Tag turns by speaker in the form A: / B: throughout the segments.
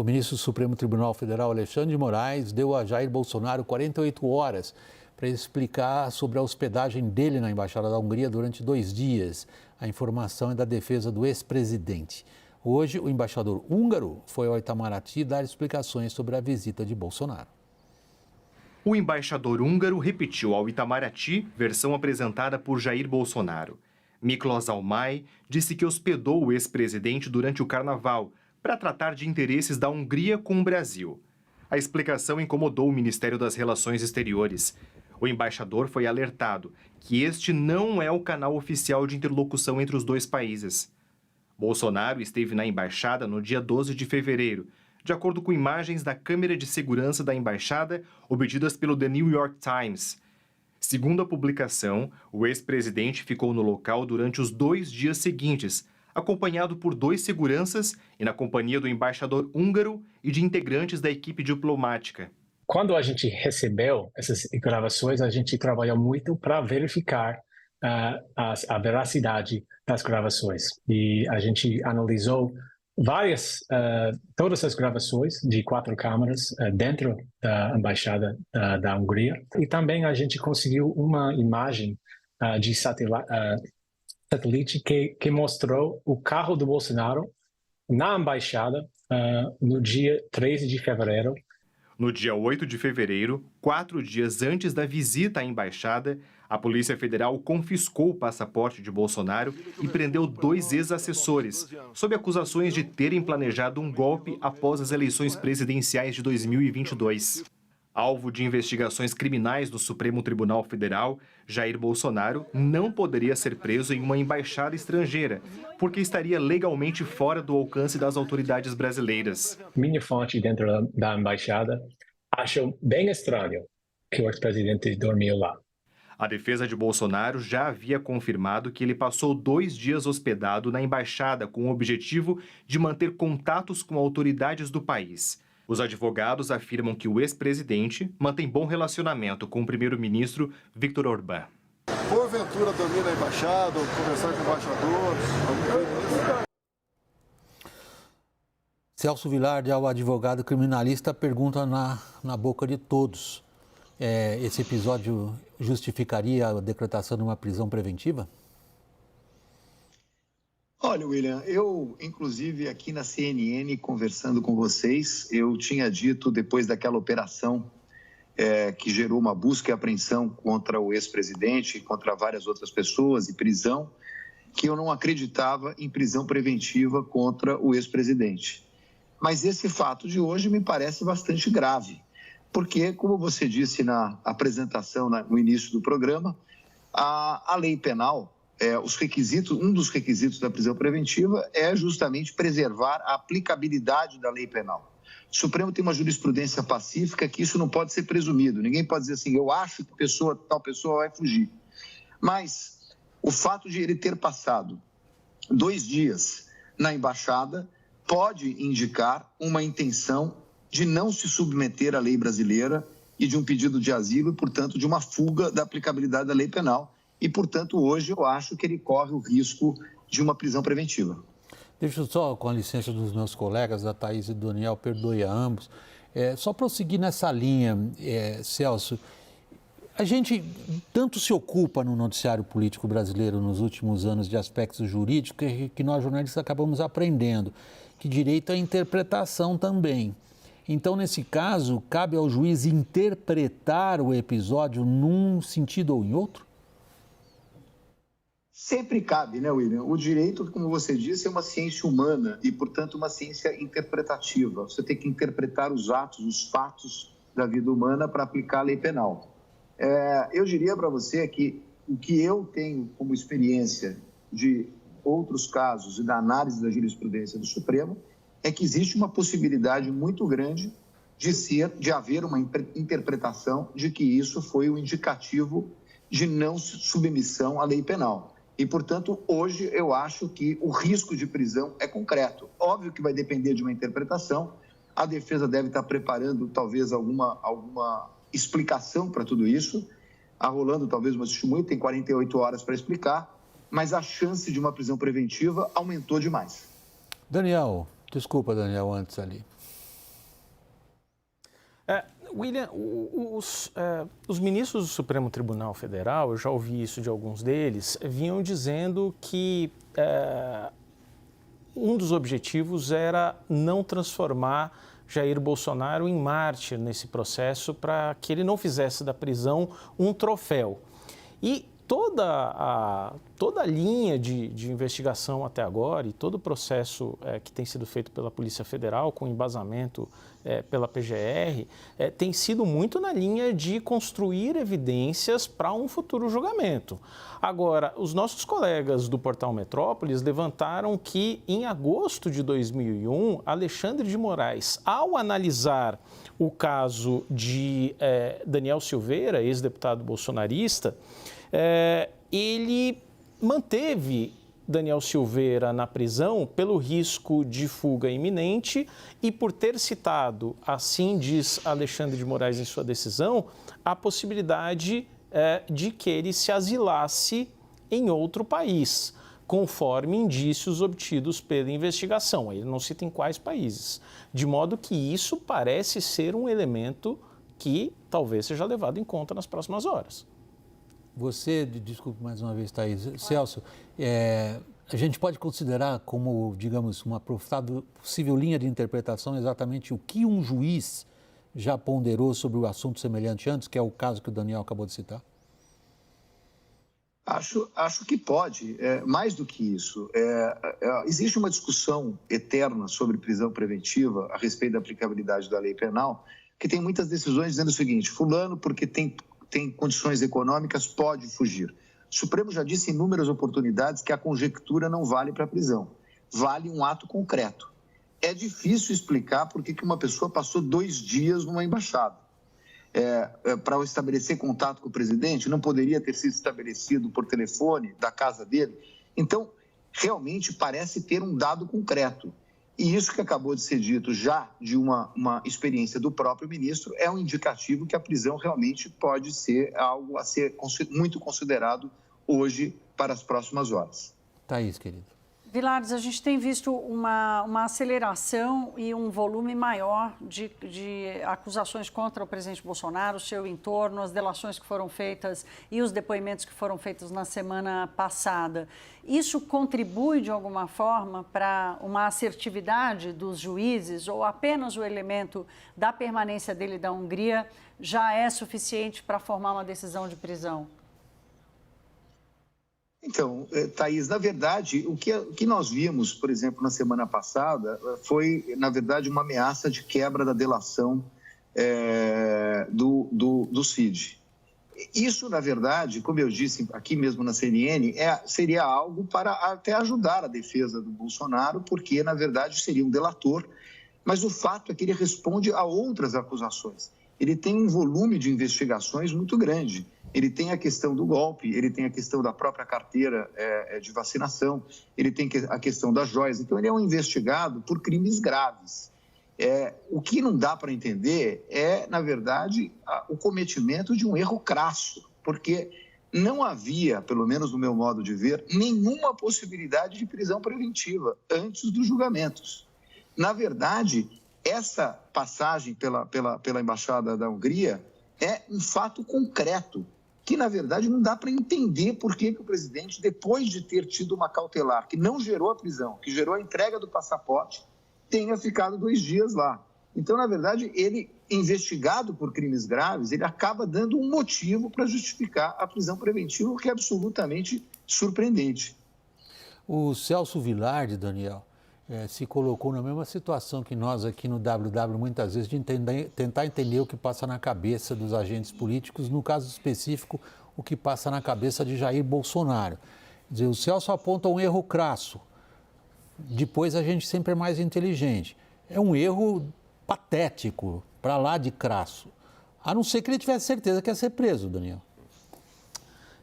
A: O ministro do Supremo Tribunal Federal, Alexandre de Moraes, deu a Jair Bolsonaro 48 horas para explicar sobre a hospedagem dele na Embaixada da Hungria durante 2 dias. A informação é da defesa do ex-presidente. Hoje, o embaixador húngaro foi ao Itamaraty dar explicações sobre a visita de Bolsonaro.
B: O embaixador húngaro repetiu ao Itamaraty versão apresentada por Jair Bolsonaro. Miklos Almay disse que hospedou o ex-presidente durante o carnaval para tratar de interesses da Hungria com o Brasil. A explicação incomodou o Ministério das Relações Exteriores. O embaixador foi alertado que este não é o canal oficial de interlocução entre os dois países. Bolsonaro esteve na embaixada no dia 12 de fevereiro, de acordo com imagens da câmera de segurança da embaixada obtidas pelo The New York Times. Segundo a publicação, o ex-presidente ficou no local durante os 2 dias seguintes, acompanhado por 2 seguranças e na companhia do embaixador húngaro e de integrantes da equipe diplomática.
C: Quando a gente recebeu essas gravações, a gente trabalhou muito para verificar a veracidade das gravações. E a gente analisou todas as gravações de 4 câmeras dentro da Embaixada da Hungria. E também a gente conseguiu uma imagem de satélite que mostrou o carro do Bolsonaro na Embaixada no dia 13 de fevereiro.
B: No dia 8 de fevereiro, 4 dias antes da visita à embaixada, a Polícia Federal confiscou o passaporte de Bolsonaro e prendeu 2 ex-assessores, sob acusações de terem planejado um golpe após as eleições presidenciais de 2022. Alvo de investigações criminais do Supremo Tribunal Federal, Jair Bolsonaro não poderia ser preso em uma embaixada estrangeira, porque estaria legalmente fora do alcance das autoridades brasileiras.
C: Minha fonte dentro da embaixada achou bem estranho que o ex-presidente dormiu lá.
B: A defesa de Bolsonaro já havia confirmado que ele passou 2 dias hospedado na embaixada com o objetivo de manter contatos com autoridades do país. Os advogados afirmam que o ex-presidente mantém bom relacionamento com o primeiro-ministro Viktor Orbán.
D: Porventura dormir na embaixada, ou conversar com o embaixador.
A: Celso Vilardi, ao advogado criminalista, pergunta na boca de todos. Esse episódio justificaria a decretação de uma prisão preventiva?
E: Olha, William, eu, inclusive, aqui na CNN, conversando com vocês, eu tinha dito, depois daquela operação que gerou uma busca e apreensão contra o ex-presidente, contra várias outras pessoas e prisão, que eu não acreditava em prisão preventiva contra o ex-presidente. Mas esse fato de hoje me parece bastante grave, porque, como você disse na apresentação, no início do programa, a lei penal... um dos requisitos da prisão preventiva é justamente preservar a aplicabilidade da lei penal. O Supremo tem uma jurisprudência pacífica que isso não pode ser presumido. Ninguém pode dizer assim, eu acho que tal pessoa vai fugir. Mas o fato de ele ter passado 2 dias na embaixada pode indicar uma intenção de não se submeter à lei brasileira e de um pedido de asilo e, portanto, de uma fuga da aplicabilidade da lei penal. E, portanto, hoje eu acho que ele corre o risco de uma prisão preventiva.
A: Deixa eu só, com a licença dos meus colegas, da Thaís e do Daniel, perdoe a ambos, só prosseguir nessa linha, Celso, a gente tanto se ocupa no noticiário político brasileiro nos últimos anos de aspectos jurídicos que nós jornalistas acabamos aprendendo, que direito é interpretação também. Então, nesse caso, cabe ao juiz interpretar o episódio num sentido ou em outro?
E: Sempre cabe, né, William? O direito, como você disse, é uma ciência humana e, portanto, uma ciência interpretativa. Você tem que interpretar os atos, os fatos da vida humana para aplicar a lei penal. Eu diria para você que o que eu tenho como experiência de outros casos e da análise da jurisprudência do Supremo é que existe uma possibilidade muito grande de haver uma interpretação de que isso foi o indicativo de não submissão à lei penal. E, portanto, hoje eu acho que o risco de prisão é concreto. Óbvio que vai depender de uma interpretação. A defesa deve estar preparando, talvez, alguma explicação para tudo isso. Arrolando, talvez, uma testemunha, tem 48 horas para explicar. Mas a chance de uma prisão preventiva aumentou demais.
A: Daniel, desculpa, Daniel, antes ali.
F: William, os ministros do Supremo Tribunal Federal, eu já ouvi isso de alguns deles, vinham dizendo que um dos objetivos era não transformar Jair Bolsonaro em mártir nesse processo, para que ele não fizesse da prisão um troféu. E toda a linha de investigação até agora e todo o processo que tem sido feito pela Polícia Federal, com embasamento pela PGR, tem sido muito na linha de construir evidências para um futuro julgamento. Agora, os nossos colegas do Portal Metrópolis levantaram que, em agosto de 2001, Alexandre de Moraes, ao analisar o caso de Daniel Silveira, ex-deputado bolsonarista, ele manteve Daniel Silveira na prisão pelo risco de fuga iminente e por ter citado, assim diz Alexandre de Moraes em sua decisão, a possibilidade de que ele se asilasse em outro país, conforme indícios obtidos pela investigação. Ele não cita em quais países. De modo que isso parece ser um elemento que talvez seja levado em conta nas próximas horas.
A: Você, desculpe mais uma vez, Thaís, Celso, a gente pode considerar como, digamos, uma possível linha de interpretação exatamente o que um juiz já ponderou sobre o assunto semelhante antes, que é o caso que o Daniel acabou de citar?
E: Acho que pode. Mais do que isso, existe uma discussão eterna sobre prisão preventiva a respeito da aplicabilidade da lei penal, que tem muitas decisões dizendo o seguinte: fulano, porque tem condições econômicas, pode fugir. O Supremo já disse em inúmeras oportunidades que a conjectura não vale para a prisão, vale um ato concreto. É difícil explicar por que uma pessoa passou 2 dias numa embaixada. Para estabelecer contato com o presidente, não poderia ter sido estabelecido por telefone da casa dele. Então, realmente parece ter um dado concreto. E isso que acabou de ser dito já de uma experiência do próprio ministro é um indicativo que a prisão realmente pode ser algo a ser muito considerado hoje para as próximas horas.
A: Thaís, querido.
G: Vilares, a gente tem visto uma aceleração e um volume maior de acusações contra o presidente Bolsonaro, o seu entorno, as delações que foram feitas e os depoimentos que foram feitos na semana passada. Isso contribui, de alguma forma, para uma assertividade dos juízes, ou apenas o elemento da permanência dele da Hungria já é suficiente para formar uma decisão de prisão?
E: Então, Thaís, na verdade, o que nós vimos, por exemplo, na semana passada, foi, na verdade, uma ameaça de quebra da delação do CID. Isso, na verdade, como eu disse aqui mesmo na CNN, seria algo para até ajudar a defesa do Bolsonaro, porque, na verdade, seria um delator, mas o fato é que ele responde a outras acusações. Ele tem um volume de investigações muito grande. Ele tem a questão do golpe, ele tem a questão da própria carteira de vacinação, ele tem a questão das joias. Então, ele é um investigado por crimes graves. O que não dá para entender é, na verdade, o cometimento de um erro crasso, porque não havia, pelo menos no meu modo de ver, nenhuma possibilidade de prisão preventiva antes dos julgamentos. Na verdade, essa passagem pela Embaixada da Hungria é um fato concreto, que, na verdade, não dá para entender por que o presidente, depois de ter tido uma cautelar que não gerou a prisão, que gerou a entrega do passaporte, tenha ficado 2 dias lá. Então, na verdade, ele, investigado por crimes graves, ele acaba dando um motivo para justificar a prisão preventiva, o que é absolutamente surpreendente.
A: O Celso Vilardi, Daniel, se colocou na mesma situação que nós aqui no WW, muitas vezes, de tentar entender o que passa na cabeça dos agentes políticos, no caso específico, o que passa na cabeça de Jair Bolsonaro. Quer dizer, o Celso aponta um erro crasso, depois a gente sempre é mais inteligente. É um erro patético, para lá de crasso, a não ser que ele tivesse certeza que ia ser preso, Daniel.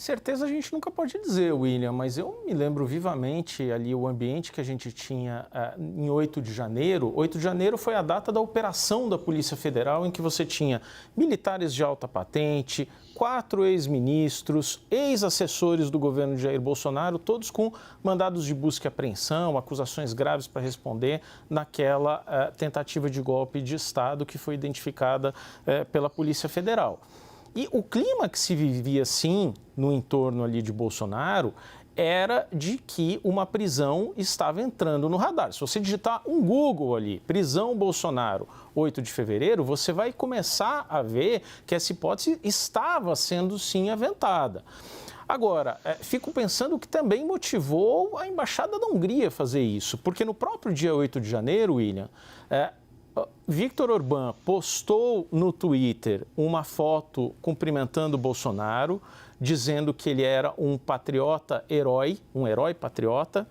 F: Certeza a gente nunca pode dizer, William, mas eu me lembro vivamente ali o ambiente que a gente tinha em 8 de janeiro. 8 de janeiro foi a data da operação da Polícia Federal, em que você tinha militares de alta patente, 4 ex-ministros, ex-assessores do governo de Jair Bolsonaro, todos com mandados de busca e apreensão, acusações graves para responder naquela tentativa de golpe de Estado que foi identificada pela Polícia Federal. E o clima que se vivia, sim, no entorno ali de Bolsonaro, era de que uma prisão estava entrando no radar. Se você digitar um Google ali, prisão Bolsonaro, 8 de fevereiro, você vai começar a ver que essa hipótese estava sendo, sim, aventada. Agora, fico pensando que também motivou a Embaixada da Hungria a fazer isso, porque no próprio dia 8 de janeiro, William, Viktor Orbán postou no Twitter uma foto cumprimentando Bolsonaro, dizendo que ele era um patriota herói, um herói patriota.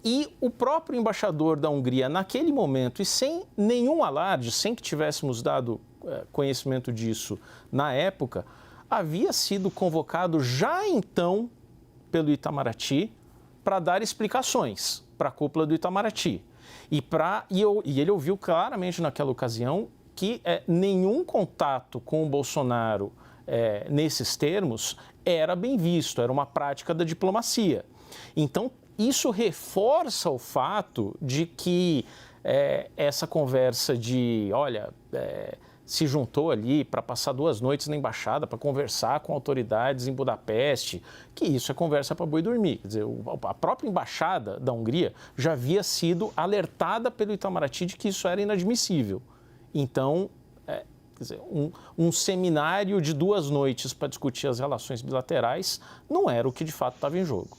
F: E o próprio embaixador da Hungria, naquele momento, e sem nenhum alarde, sem que tivéssemos dado conhecimento disso na época, havia sido convocado já então pelo Itamaraty para dar explicações para a cúpula do Itamaraty. E ele ouviu claramente naquela ocasião que nenhum contato com o Bolsonaro nesses termos era bem visto, era uma prática da diplomacia. Então, isso reforça o fato de que essa conversa de, olha, se juntou ali para passar 2 noites na embaixada, para conversar com autoridades em Budapeste, que isso é conversa para boi dormir. Quer dizer, a própria embaixada da Hungria já havia sido alertada pelo Itamaraty de que isso era inadmissível. Então, quer dizer, um seminário de 2 noites para discutir as relações bilaterais não era o que de fato estava em jogo.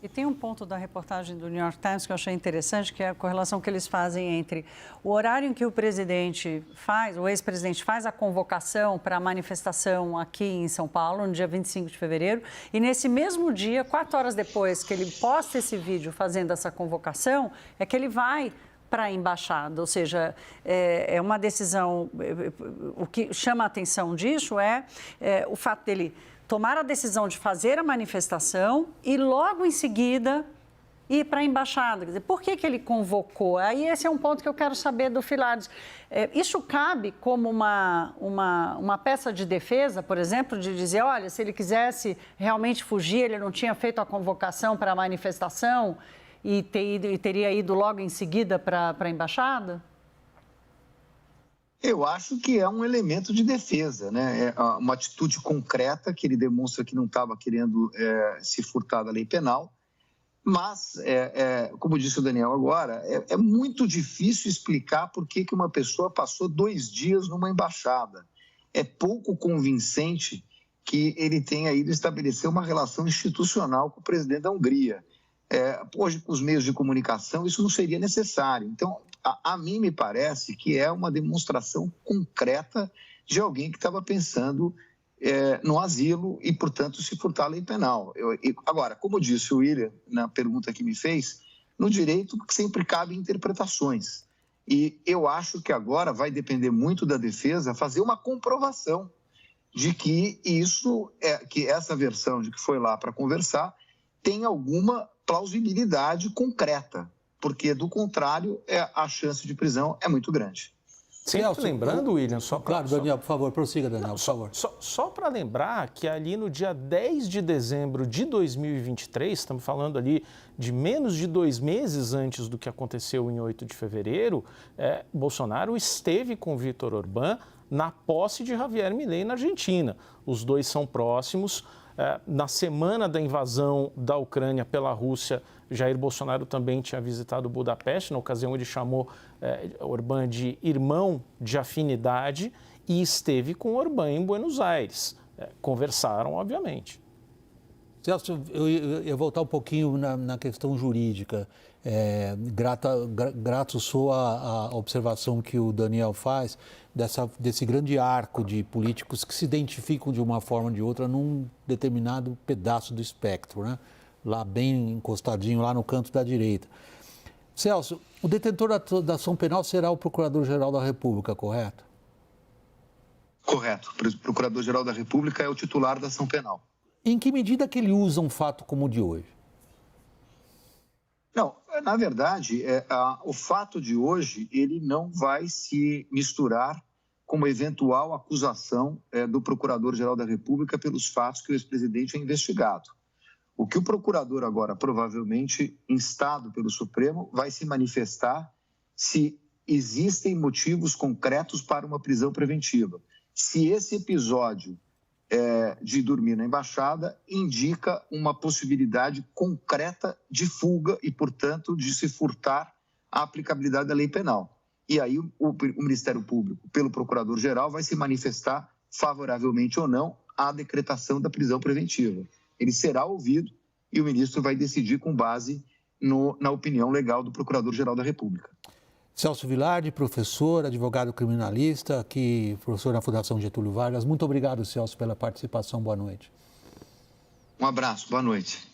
G: E tem um ponto da reportagem do New York Times que eu achei interessante, que é a correlação que eles fazem entre o horário em que o presidente faz, o ex-presidente faz a convocação para a manifestação aqui em São Paulo, no dia 25 de fevereiro, e nesse mesmo dia, 4 horas depois que ele posta esse vídeo fazendo essa convocação, é que ele vai para a embaixada, ou seja, é uma decisão, o que chama a atenção disso é o fato dele tomar a decisão de fazer a manifestação e logo em seguida ir para a embaixada. Quer dizer, por que ele convocou? Aí esse é um ponto que eu quero saber do Filardes. Isso cabe como uma peça de defesa, por exemplo, de dizer, olha, se ele quisesse realmente fugir, ele não tinha feito a convocação para a manifestação e teria ido logo em seguida para a embaixada?
E: Eu acho que é um elemento de defesa, né? É uma atitude concreta que ele demonstra que não estava querendo se furtar da lei penal, mas, como disse o Daniel agora, é muito difícil explicar por que uma pessoa passou 2 dias numa embaixada. É pouco convincente que ele tenha ido estabelecer uma relação institucional com o presidente da Hungria. Hoje, com os meios de comunicação, isso não seria necessário. Então, a mim me parece que é uma demonstração concreta de alguém que estava pensando no asilo e, portanto, se furtar a lei penal. Agora, como disse o William na pergunta que me fez, no direito sempre cabem interpretações. E eu acho que agora vai depender muito da defesa fazer uma comprovação de que que essa versão de que foi lá para conversar tem alguma plausibilidade concreta, porque, do contrário, a chance de prisão é muito grande.
F: Sempre lembrando, William,
A: Claro, Daniel, por favor, prossiga, Daniel, por favor.
F: Só para lembrar que ali no dia 10 de dezembro de 2023, estamos falando ali de menos de 2 meses antes do que aconteceu em 8 de fevereiro, Bolsonaro esteve com Viktor Orbán na posse de Javier Milei na Argentina. Os dois são próximos. Na semana da invasão da Ucrânia pela Rússia, Jair Bolsonaro também tinha visitado Budapeste. Na ocasião, ele chamou Orbán de irmão de afinidade e esteve com Orbán em Buenos Aires. Conversaram, obviamente.
A: Celso, eu ia voltar um pouquinho na questão jurídica. Grato sou à observação que o Daniel faz desse grande arco de políticos que se identificam de uma forma ou de outra num determinado pedaço do espectro, né? Lá bem encostadinho, lá no canto da direita. Celso, o detentor da ação penal será o Procurador-Geral da República, correto?
E: Correto. O Procurador-Geral da República é o titular da ação penal.
A: Em que medida que ele usa um fato como o de hoje?
E: Não, na verdade, o fato de hoje ele não vai se misturar com uma eventual acusação do Procurador-Geral da República pelos fatos que o ex-presidente é investigado. O que o procurador agora, provavelmente instado pelo Supremo, vai se manifestar se existem motivos concretos para uma prisão preventiva. Se esse episódio de dormir na embaixada indica uma possibilidade concreta de fuga e, portanto, de se furtar a aplicabilidade da lei penal. E aí o Ministério Público, pelo Procurador-Geral, vai se manifestar favoravelmente ou não à decretação da prisão preventiva. Ele será ouvido e o ministro vai decidir com base na opinião legal do Procurador-Geral da República.
A: Celso Vilardi, professor, advogado criminalista, aqui, professor na Fundação Getúlio Vargas. Muito obrigado, Celso, pela participação. Boa noite.
E: Um abraço, boa noite.